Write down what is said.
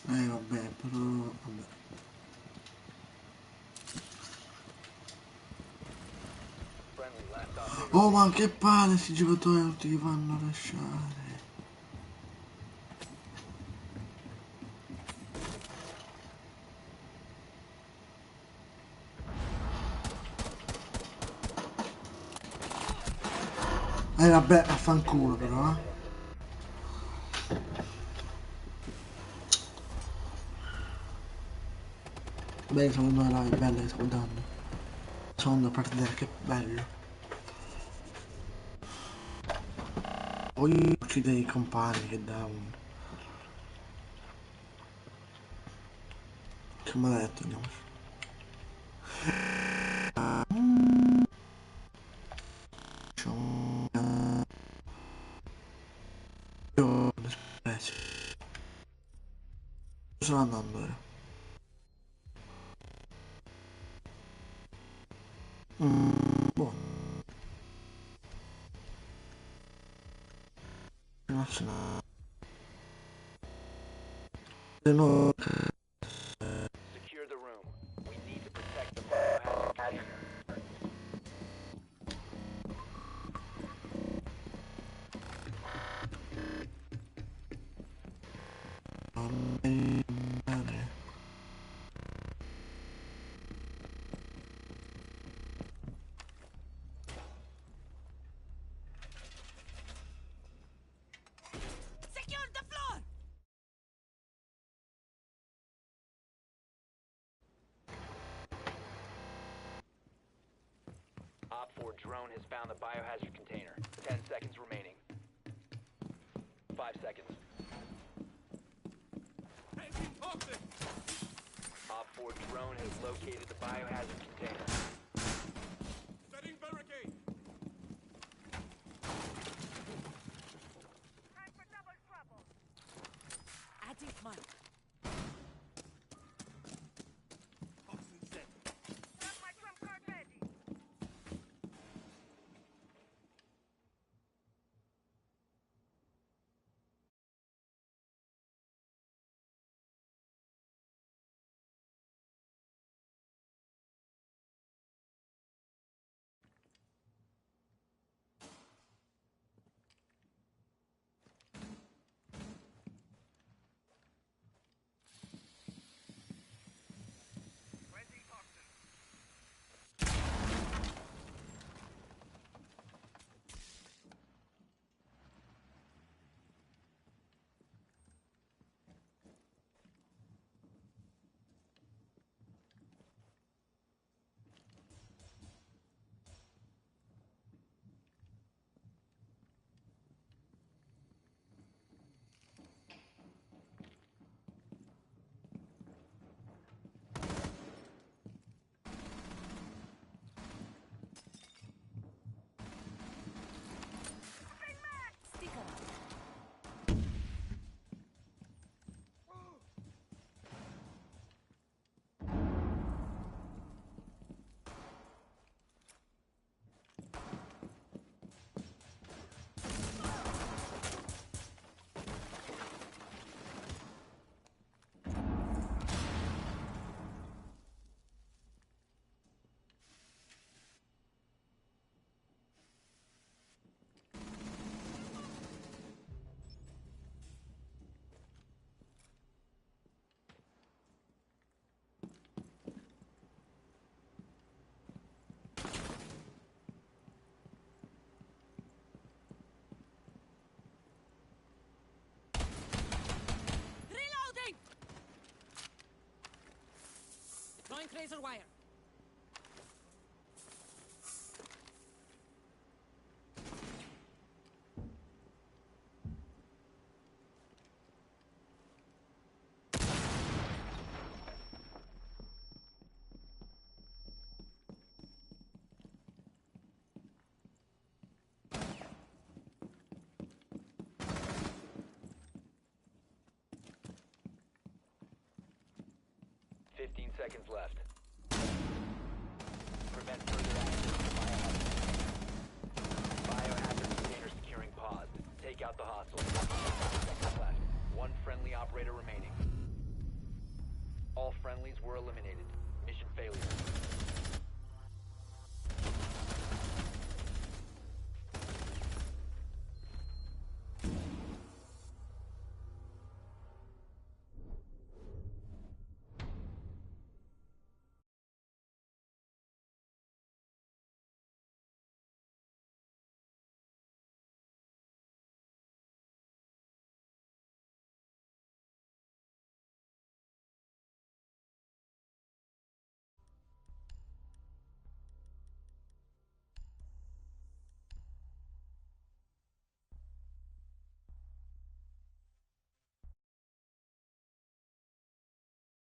Vabbè, però... Vabbè. Oh, ma che palle, sti giocatori tutti che vanno a lasciare. Vabbè, affanculo però, eh. Beh, sono due live belle che sto dando. Seconda partita, che bello. Poi uccide i compagni che dà un... Che mi ha detto, andiamoci. Io... Sì. Sono andando ora. Buono. Nazionale. No. Secure the room. We need to protect the biohazard container. Secure the floor! Op 4 drone has found the biohazard container. 10 seconds remaining. 5 seconds. Op 4 drone has located the biohazard container. Setting barricade. Time for double trouble. Adding mine. Toxin set. Have my trump card ready. Ready toxin. Stick around. Reloading! Throwing razor wire. Fifteen seconds left. Prevent further access to the biohazard container. Biohazard container securing paused. Take out the hostiles. 5 seconds left. One friendly operator remaining. Friendlies were eliminated. Mission failure.